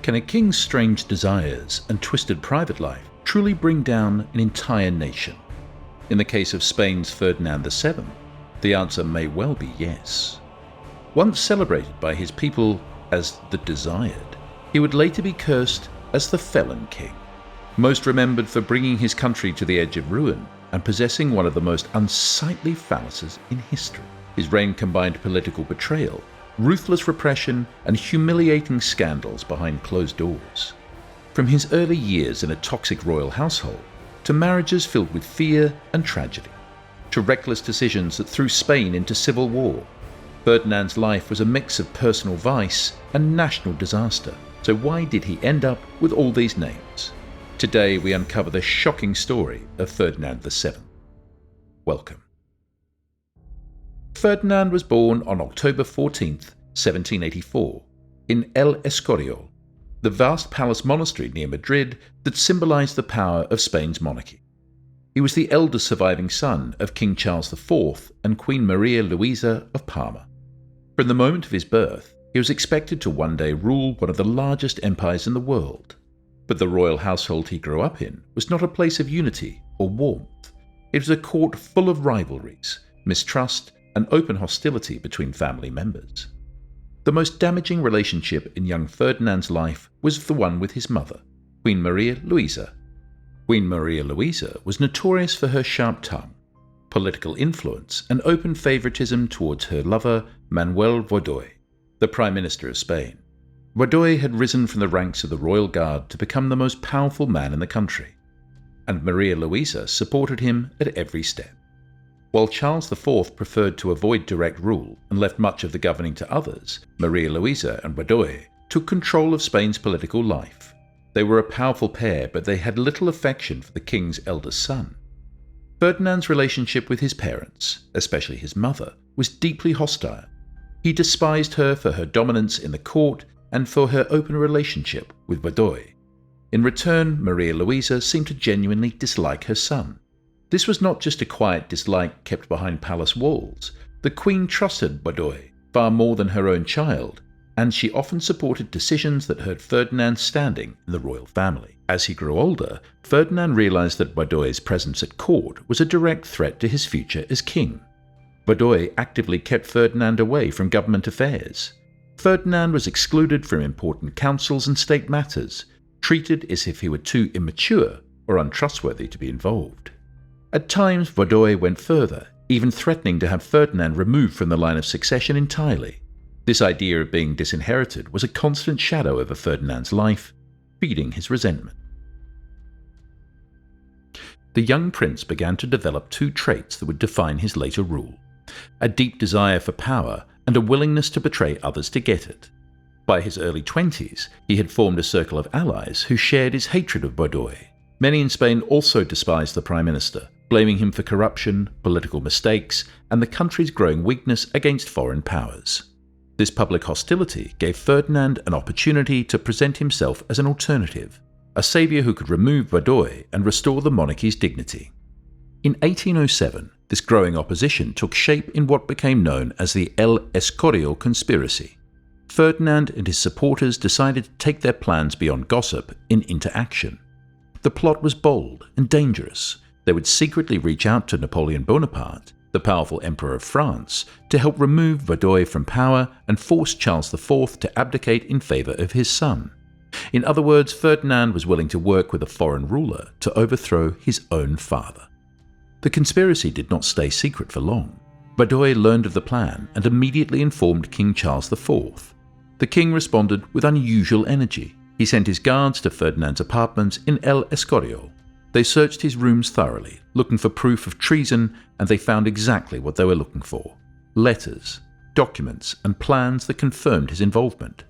Can a king's strange desires and twisted private life truly bring down an entire nation? In the case of Spain's Ferdinand VII, the answer may well be yes. Once celebrated by his people as the Deseado, he would later be cursed as the Felon King, most remembered for bringing his country to the edge of ruin and possessing one of the most unsightly phalluses in history. His reign combined political betrayal, ruthless repression, and humiliating scandals behind closed doors. From his early years in a toxic royal household, to marriages filled with fear and tragedy, to reckless decisions that threw Spain into civil war, Ferdinand's life was a mix of personal vice and national disaster. So why did he end up with all these names? Today we uncover the shocking story of Ferdinand VII. Welcome. Ferdinand was born on October 14, 1784, in El Escorial, the vast palace monastery near Madrid that symbolized the power of Spain's monarchy. He was the eldest surviving son of King Charles IV and Queen Maria Luisa of Parma. From the moment of his birth, he was expected to one day rule one of the largest empires in the world. But the royal household he grew up in was not a place of unity or warmth. It was a court full of rivalries, mistrust, and open hostility between family members. The most damaging relationship in young Ferdinand's life was the one with his mother, Queen Maria Luisa. Queen Maria Luisa was notorious for her sharp tongue, political influence, and open favoritism towards her lover, Manuel Godoy, the Prime Minister of Spain. Godoy had risen from the ranks of the royal guard to become the most powerful man in the country, and Maria Luisa supported him at every step. While Charles IV preferred to avoid direct rule and left much of the governing to others, Maria Luisa and Godoy took control of Spain's political life. They were a powerful pair, but they had little affection for the king's eldest son. Ferdinand's relationship with his parents, especially his mother, was deeply hostile. He despised her for her dominance in the court and for her open relationship with Godoy. In return, Maria Luisa seemed to genuinely dislike her son. This was not just a quiet dislike kept behind palace walls. The queen trusted Godoy far more than her own child, and she often supported decisions that hurt Ferdinand's standing in the royal family. As he grew older, Ferdinand realized that Godoy's presence at court was a direct threat to his future as king. Godoy actively kept Ferdinand away from government affairs. Ferdinand was excluded from important councils and state matters, treated as if he were too immature or untrustworthy to be involved. At times, Godoy went further, even threatening to have Ferdinand removed from the line of succession entirely. This idea of being disinherited was a constant shadow over Ferdinand's life, feeding his resentment. The young prince began to develop two traits that would define his later rule: a deep desire for power and a willingness to betray others to get it. By his early 20s, he had formed a circle of allies who shared his hatred of Godoy. Many in Spain also despised the prime minister, blaming him for corruption, political mistakes, and the country's growing weakness against foreign powers. This public hostility gave Ferdinand an opportunity to present himself as an alternative, a savior who could remove Godoy and restore the monarchy's dignity. In 1807, this growing opposition took shape in what became known as the El Escorial Conspiracy. Ferdinand and his supporters decided to take their plans beyond gossip and into action. The plot was bold and dangerous. They would secretly reach out to Napoleon Bonaparte, the powerful Emperor of France, to help remove Godoy from power and force Charles IV to abdicate in favor of his son. In other words, Ferdinand was willing to work with a foreign ruler to overthrow his own father. The conspiracy did not stay secret for long. Godoy learned of the plan and immediately informed King Charles IV. The king responded with unusual energy. He sent his guards to Ferdinand's apartments in El Escorial. They searched his rooms thoroughly, looking for proof of treason, and they found exactly what they were looking for: letters, documents, and plans that confirmed his involvement.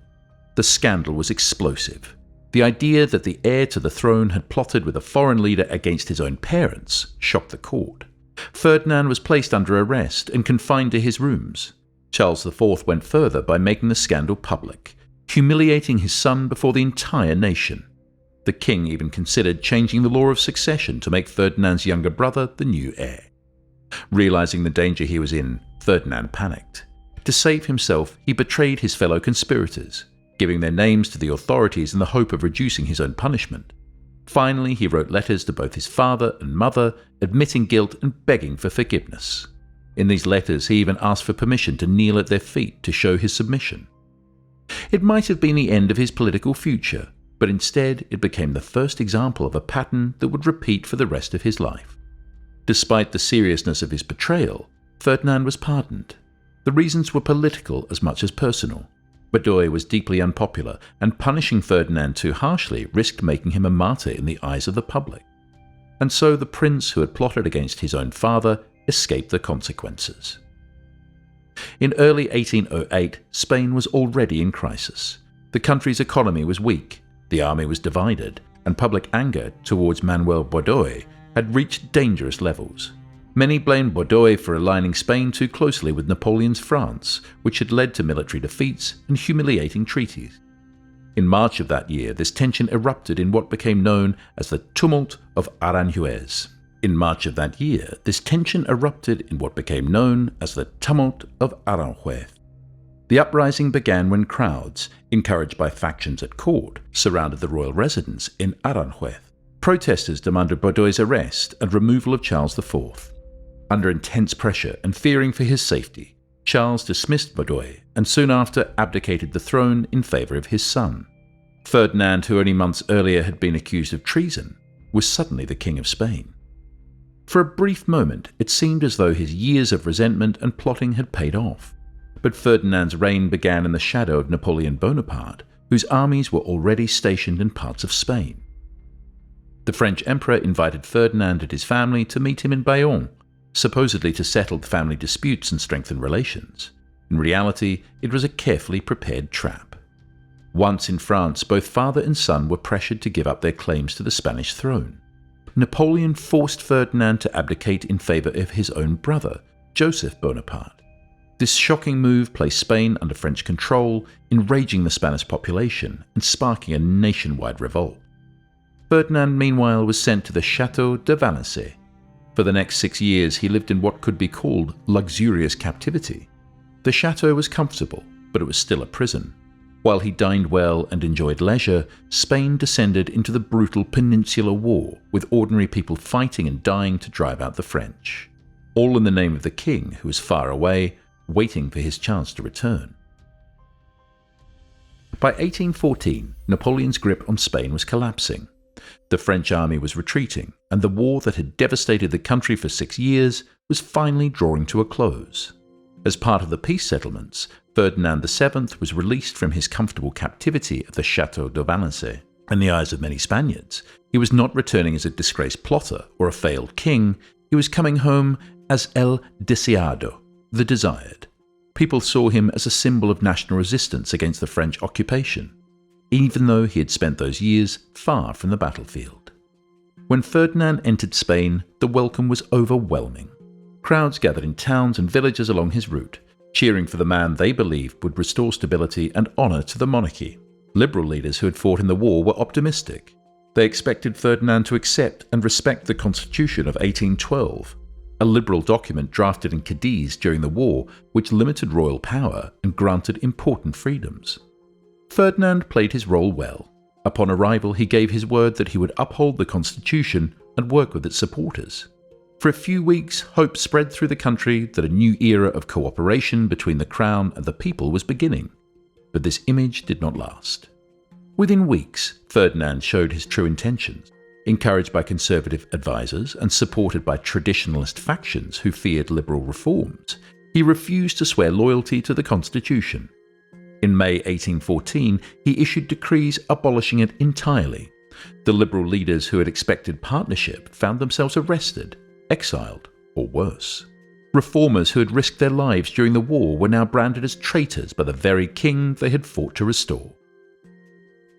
The scandal was explosive. The idea that the heir to the throne had plotted with a foreign leader against his own parents shocked the court. Ferdinand was placed under arrest and confined to his rooms. Charles IV went further by making the scandal public, humiliating his son before the entire nation. The king even considered changing the law of succession to make Ferdinand's younger brother the new heir. Realizing the danger he was in, Ferdinand panicked. To save himself, he betrayed his fellow conspirators. giving their names to the authorities in the hope of reducing his own punishment. Finally, he wrote letters to both his father and mother, admitting guilt and begging for forgiveness. In these letters, he even asked for permission to kneel at their feet to show his submission. It might have been the end of his political future, but instead it became the first example of a pattern that would repeat for the rest of his life. Despite the seriousness of his betrayal, Ferdinand was pardoned. The reasons were political as much as personal. Baudouin was deeply unpopular, and punishing Ferdinand too harshly risked making him a martyr in the eyes of the public. And so the prince who had plotted against his own father escaped the consequences. In early 1808, Spain was already in crisis. The country's economy was weak, the army was divided, and public anger towards Manuel Baudouin had reached dangerous levels. Many blamed Baudouin for aligning Spain too closely with Napoleon's France, which had led to military defeats and humiliating treaties. In March of that year, this tension erupted in what became known as the Tumult of Aranjuez. The uprising began when crowds, encouraged by factions at court, surrounded the royal residence in Aranjuez. Protesters demanded Baudouin's arrest and removal of Charles IV. Under intense pressure and fearing for his safety, Charles dismissed Baudouin and soon after abdicated the throne in favour of his son. Ferdinand, who only months earlier had been accused of treason, was suddenly the King of Spain. For a brief moment, it seemed as though his years of resentment and plotting had paid off. But Ferdinand's reign began in the shadow of Napoleon Bonaparte, whose armies were already stationed in parts of Spain. The French emperor invited Ferdinand and his family to meet him in Bayonne, supposedly to settle the family disputes and strengthen relations. In reality, it was a carefully prepared trap. Once in France, both father and son were pressured to give up their claims to the Spanish throne. Napoleon forced Ferdinand to abdicate in favour of his own brother, Joseph Bonaparte. This shocking move placed Spain under French control, enraging the Spanish population and sparking a nationwide revolt. Ferdinand, meanwhile, was sent to the Château de Valençay. For the next 6 years, he lived in what could be called luxurious captivity. The chateau was comfortable, but it was still a prison. While he dined well and enjoyed leisure, Spain descended into the brutal Peninsular War, with ordinary people fighting and dying to drive out the French. All in the name of the king, who was far away, waiting for his chance to return. By 1814, Napoleon's grip on Spain was collapsing. The French army was retreating, and the war that had devastated the country for 6 years was finally drawing to a close. As part of the peace settlements, Ferdinand VII was released from his comfortable captivity at the Château de Valençay. In the eyes of many Spaniards, he was not returning as a disgraced plotter or a failed king, he was coming home as El Deseado, the desired. People saw him as a symbol of national resistance against the French occupation, even though he had spent those years far from the battlefield. When Ferdinand entered Spain, the welcome was overwhelming. Crowds gathered in towns and villages along his route, cheering for the man they believed would restore stability and honour to the monarchy. Liberal leaders who had fought in the war were optimistic. They expected Ferdinand to accept and respect the Constitution of 1812, a liberal document drafted in Cadiz during the war which limited royal power and granted important freedoms. Ferdinand played his role well. Upon arrival, he gave his word that he would uphold the Constitution and work with its supporters. For a few weeks, hope spread through the country that a new era of cooperation between the crown and the people was beginning. But this image did not last. Within weeks, Ferdinand showed his true intentions. Encouraged by conservative advisors and supported by traditionalist factions who feared liberal reforms, he refused to swear loyalty to the Constitution. In May 1814, he issued decrees abolishing it entirely. The liberal leaders who had expected partnership found themselves arrested, exiled, or worse. Reformers who had risked their lives during the war were now branded as traitors by the very king they had fought to restore.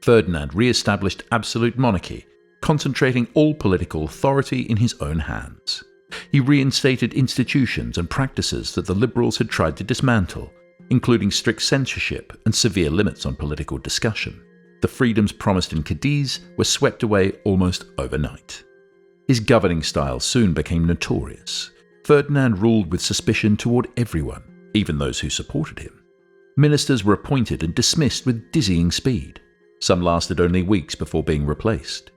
Ferdinand re-established absolute monarchy, concentrating all political authority in his own hands. He reinstated institutions and practices that the liberals had tried to dismantle, including strict censorship and severe limits on political discussion. The freedoms promised in Cadiz were swept away almost overnight. His governing style soon became notorious. Ferdinand ruled with suspicion toward everyone, even those who supported him. Ministers were appointed and dismissed with dizzying speed. Some lasted only weeks before being replaced.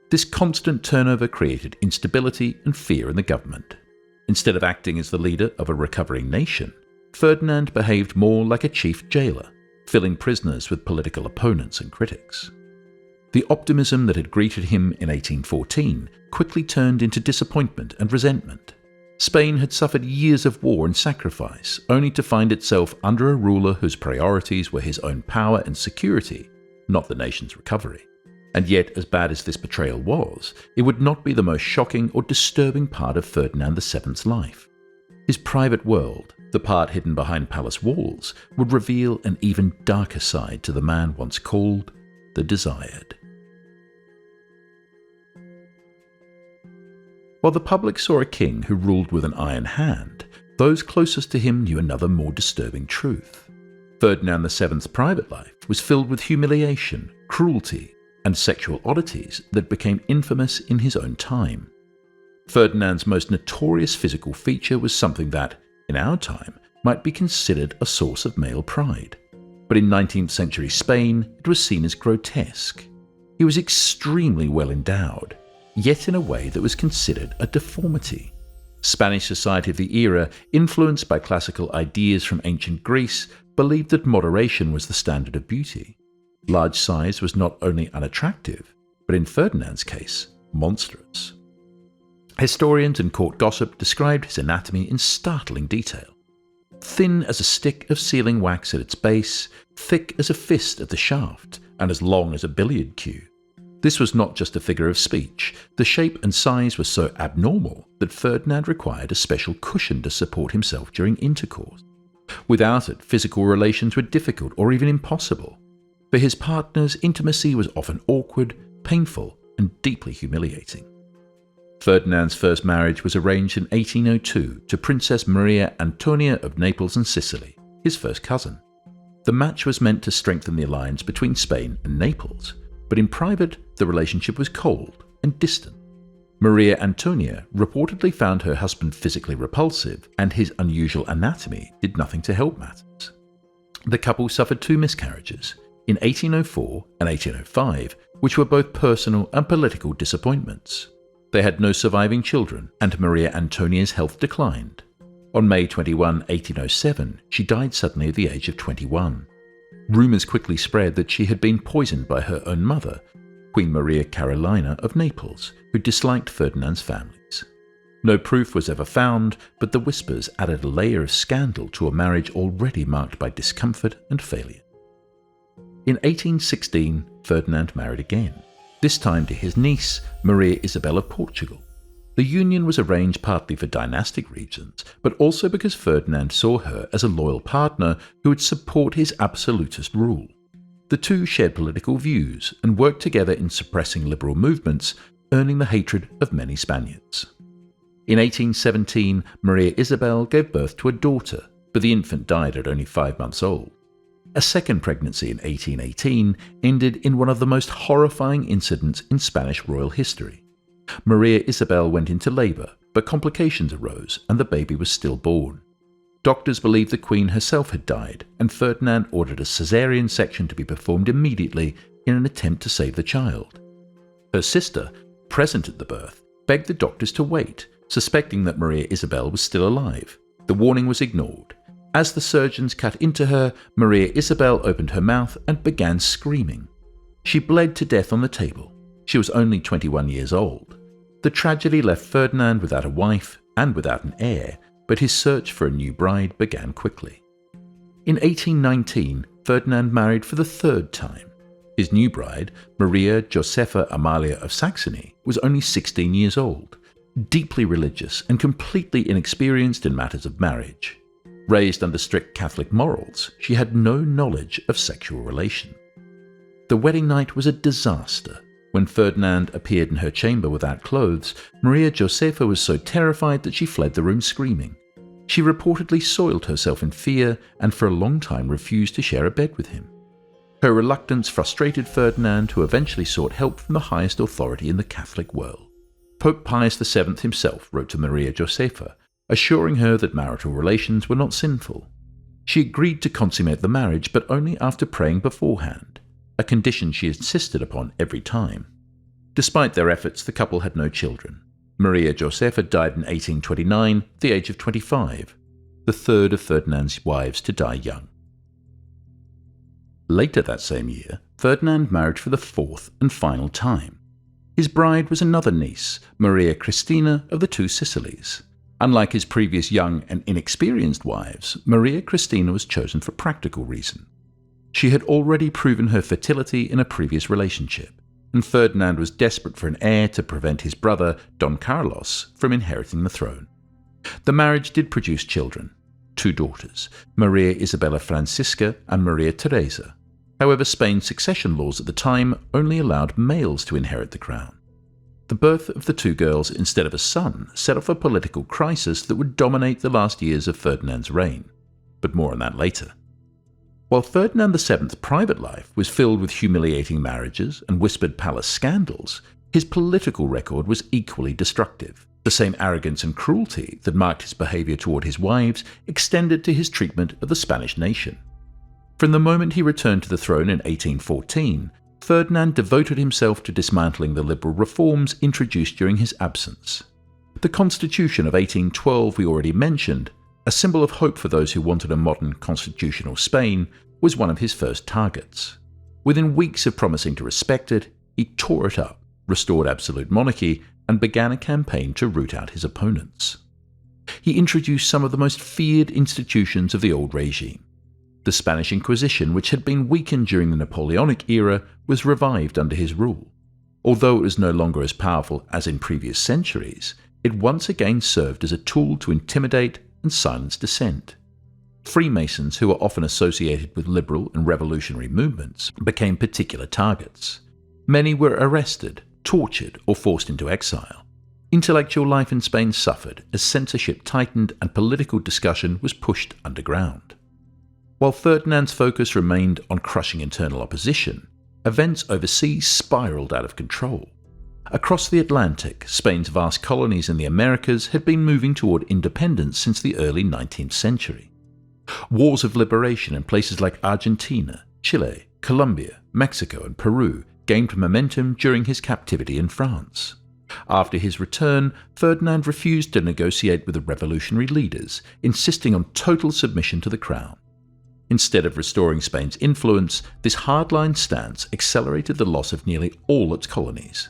This constant turnover created instability and fear in the government. Instead of acting as the leader of a recovering nation, Ferdinand behaved more like a chief jailer, filling prisoners with political opponents and critics. The optimism that had greeted him in 1814 quickly turned into disappointment and resentment. Spain had suffered years of war and sacrifice, only to find itself under a ruler whose priorities were his own power and security, not the nation's recovery. And yet, as bad as this betrayal was, it would not be the most shocking or disturbing part of Ferdinand VII's life. His private world, the part hidden behind palace walls, would reveal an even darker side to the man once called the Desired. While the public saw a king who ruled with an iron hand, those closest to him knew another more disturbing truth. Ferdinand VII's private life was filled with humiliation, cruelty, and sexual oddities that became infamous in his own time. Ferdinand's most notorious physical feature was something that, in our time, might be considered a source of male pride. But in 19th century Spain, it was seen as grotesque. He was extremely well endowed, yet in a way that was considered a deformity. Spanish society of the era, influenced by classical ideas from ancient Greece, believed that moderation was the standard of beauty. Large size was not only unattractive, but in Ferdinand's case, monstrous. Historians and court gossip described his anatomy in startling detail. Thin as a stick of sealing wax at its base, thick as a fist at the shaft, and as long as a billiard cue. This was not just a figure of speech. The shape and size were so abnormal that Ferdinand required a special cushion to support himself during intercourse. Without it, physical relations were difficult or even impossible. For his partners, intimacy was often awkward, painful, and deeply humiliating. Ferdinand's first marriage was arranged in 1802 to Princess Maria Antonia of Naples and Sicily, his first cousin. The match was meant to strengthen the alliance between Spain and Naples, but in private, the relationship was cold and distant. Maria Antonia reportedly found her husband physically repulsive, and his unusual anatomy did nothing to help matters. The couple suffered 2 miscarriages, in 1804 and 1805, which were both personal and political disappointments. They had no surviving children, and Maria Antonia's health declined. On May 21, 1807, she died suddenly at the age of 21. Rumours quickly spread that she had been poisoned by her own mother, Queen Maria Carolina of Naples, who disliked Ferdinand's families. No proof was ever found, but the whispers added a layer of scandal to a marriage already marked by discomfort and failure. In 1816, Ferdinand married again, this time to his niece, Maria Isabel of Portugal. The union was arranged partly for dynastic reasons, but also because Ferdinand saw her as a loyal partner who would support his absolutist rule. The two shared political views and worked together in suppressing liberal movements, earning the hatred of many Spaniards. In 1817, Maria Isabel gave birth to a daughter, but the infant died at only 5 months old. A second pregnancy in 1818 ended in one of the most horrifying incidents in Spanish royal history. Maria Isabel went into labour, but complications arose and the baby was stillborn. Doctors believed the Queen herself had died, and Ferdinand ordered a caesarean section to be performed immediately in an attempt to save the child. Her sister, present at the birth, begged the doctors to wait, suspecting that Maria Isabel was still alive. The warning was ignored. As the surgeons cut into her, Maria Isabel opened her mouth and began screaming. She bled to death on the table. She was only 21 years old. The tragedy left Ferdinand without a wife and without an heir, but his search for a new bride began quickly. In 1819, Ferdinand married for the 3rd time. His new bride, Maria Josepha Amalia of Saxony, was only 16 years old, deeply religious and completely inexperienced in matters of marriage. Raised under strict Catholic morals, she had no knowledge of sexual relation. The wedding night was a disaster. When Ferdinand appeared in her chamber without clothes, Maria Josepha was so terrified that she fled the room screaming. She reportedly soiled herself in fear and for a long time refused to share a bed with him. Her reluctance frustrated Ferdinand, who eventually sought help from the highest authority in the Catholic world. Pope Pius VII himself wrote to Maria Josepha, assuring her that marital relations were not sinful. She agreed to consummate the marriage, but only after praying beforehand, a condition she insisted upon every time. Despite their efforts, the couple had no children. Maria Josepha died in 1829 at the age of 25, the third of Ferdinand's wives to die young. Later that same year, Ferdinand married for the fourth and final time. His bride was another niece, Maria Cristina of the Two Sicilies. Unlike his previous young and inexperienced wives, Maria Cristina was chosen for practical reason. She had already proven her fertility in a previous relationship, and Ferdinand was desperate for an heir to prevent his brother, Don Carlos, from inheriting the throne. The marriage did produce children, 2 daughters, Maria Isabella Francisca and Maria Teresa. However, Spain's succession laws at the time only allowed males to inherit the crown. The birth of the 2 girls instead of a son set off a political crisis that would dominate the last years of Ferdinand's reign, but more on that later. While Ferdinand VII's private life was filled with humiliating marriages and whispered palace scandals, his political record was equally destructive. The same arrogance and cruelty that marked his behaviour toward his wives extended to his treatment of the Spanish nation. From the moment he returned to the throne in 1814, Ferdinand devoted himself to dismantling the liberal reforms introduced during his absence. The Constitution of 1812 we already mentioned, a symbol of hope for those who wanted a modern constitutional Spain, was one of his first targets. Within weeks of promising to respect it, he tore it up, restored absolute monarchy, and began a campaign to root out his opponents. He introduced some of the most feared institutions of the old regime. The Spanish Inquisition, which had been weakened during the Napoleonic era, was revived under his rule. Although it was no longer as powerful as in previous centuries, it once again served as a tool to intimidate and silence dissent. Freemasons, who were often associated with liberal and revolutionary movements, became particular targets. Many were arrested, tortured, or forced into exile. Intellectual life in Spain suffered as censorship tightened and political discussion was pushed underground. While Ferdinand's focus remained on crushing internal opposition, events overseas spiraled out of control. Across the Atlantic, Spain's vast colonies in the Americas had been moving toward independence since the early 19th century. Wars of liberation in places like Argentina, Chile, Colombia, Mexico, and Peru gained momentum during his captivity in France. After his return, Ferdinand refused to negotiate with the revolutionary leaders, insisting on total submission to the crown. Instead of restoring Spain's influence, this hardline stance accelerated the loss of nearly all its colonies.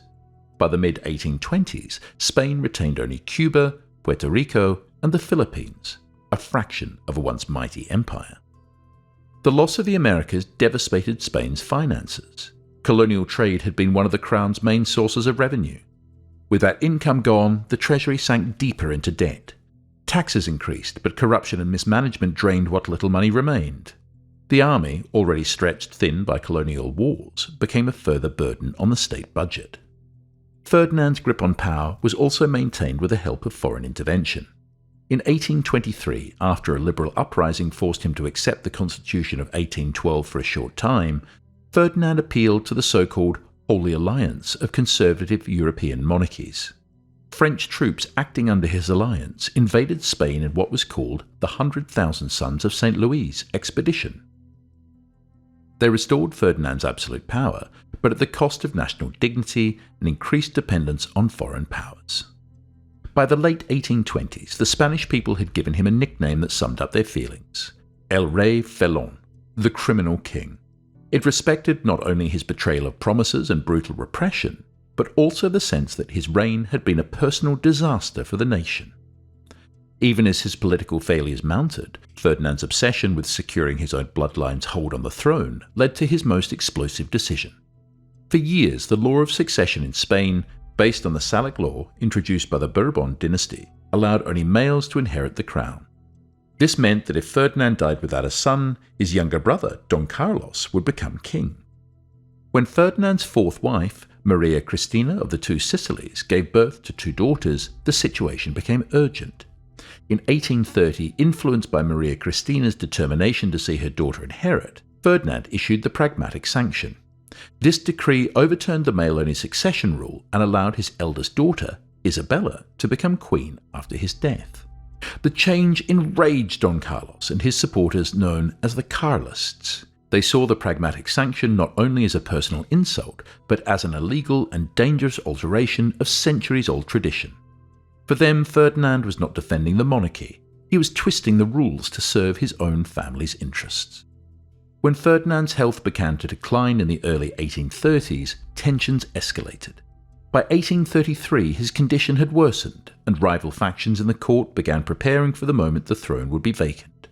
By the mid-1820s, Spain retained only Cuba, Puerto Rico, and the Philippines, a fraction of a once mighty empire. The loss of the Americas devastated Spain's finances. Colonial trade had been one of the crown's main sources of revenue. With that income gone, the treasury sank deeper into debt. Taxes increased, but corruption and mismanagement drained what little money remained. The army, already stretched thin by colonial wars, became a further burden on the state budget. Ferdinand's grip on power was also maintained with the help of foreign intervention. In 1823, after a liberal uprising forced him to accept the Constitution of 1812 for a short time, Ferdinand appealed to the so-called Holy Alliance of conservative European monarchies. French troops acting under his alliance invaded Spain in what was called the 100,000 Sons of St. Louis expedition. They restored Ferdinand's absolute power, but at the cost of national dignity and increased dependence on foreign powers. By the late 1820s, the Spanish people had given him a nickname that summed up their feelings: El Rey Felón, the criminal king. It respected not only his betrayal of promises and brutal repression, but also the sense that his reign had been a personal disaster for the nation. Even as his political failures mounted, Ferdinand's obsession with securing his own bloodline's hold on the throne led to his most explosive decision. For years, the law of succession in Spain, based on the Salic law introduced by the Bourbon dynasty, allowed only males to inherit the crown. This meant that if Ferdinand died without a son, his younger brother, Don Carlos, would become king. When Ferdinand's fourth wife, Maria Cristina of the Two Sicilies, gave birth to 2 daughters, the situation became urgent. In 1830, influenced by Maria Cristina's determination to see her daughter inherit, Ferdinand issued the Pragmatic Sanction. This decree overturned the male-only succession rule and allowed his eldest daughter, Isabella, to become queen after his death. The change enraged Don Carlos and his supporters known as the Carlists. They saw the pragmatic sanction not only as a personal insult, but as an illegal and dangerous alteration of centuries-old tradition. For them, Ferdinand was not defending the monarchy. He was twisting the rules to serve his own family's interests. When Ferdinand's health began to decline in the early 1830s, tensions escalated. By 1833, his condition had worsened, and rival factions in the court began preparing for the moment the throne would be vacant.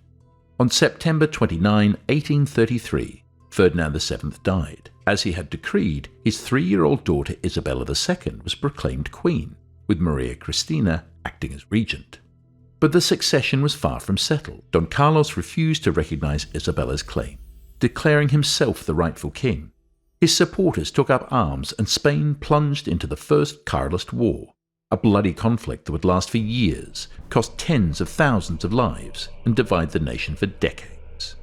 On September 29, 1833, Ferdinand VII died. As he had decreed, his 3-year-old daughter Isabella II was proclaimed queen, with Maria Cristina acting as regent. But the succession was far from settled. Don Carlos refused to recognize Isabella's claim, declaring himself the rightful king. His supporters took up arms and Spain plunged into the First Carlist War, a bloody conflict that would last for years, cost tens of thousands of lives, and divide the nation for decades.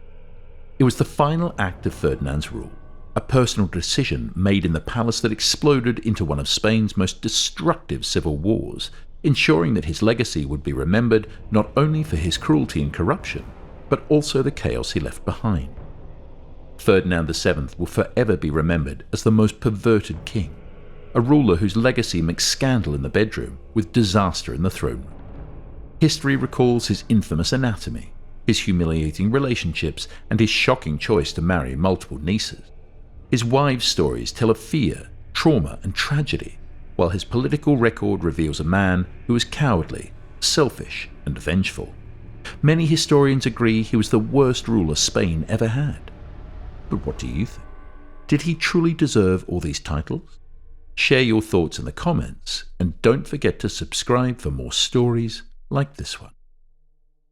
It was the final act of Ferdinand's rule, a personal decision made in the palace that exploded into one of Spain's most destructive civil wars, ensuring that his legacy would be remembered not only for his cruelty and corruption, but also the chaos he left behind. Ferdinand VII will forever be remembered as the most perverted king, a ruler whose legacy mixed scandal in the bedroom with disaster in the throne room. History recalls his infamous anatomy, his humiliating relationships, and his shocking choice to marry multiple nieces. His wives' stories tell of fear, trauma, and tragedy, while his political record reveals a man who was cowardly, selfish, and vengeful. Many historians agree he was the worst ruler Spain ever had. But what do you think? Did he truly deserve all these titles? Share your thoughts in the comments, and don't forget to subscribe for more stories like this one.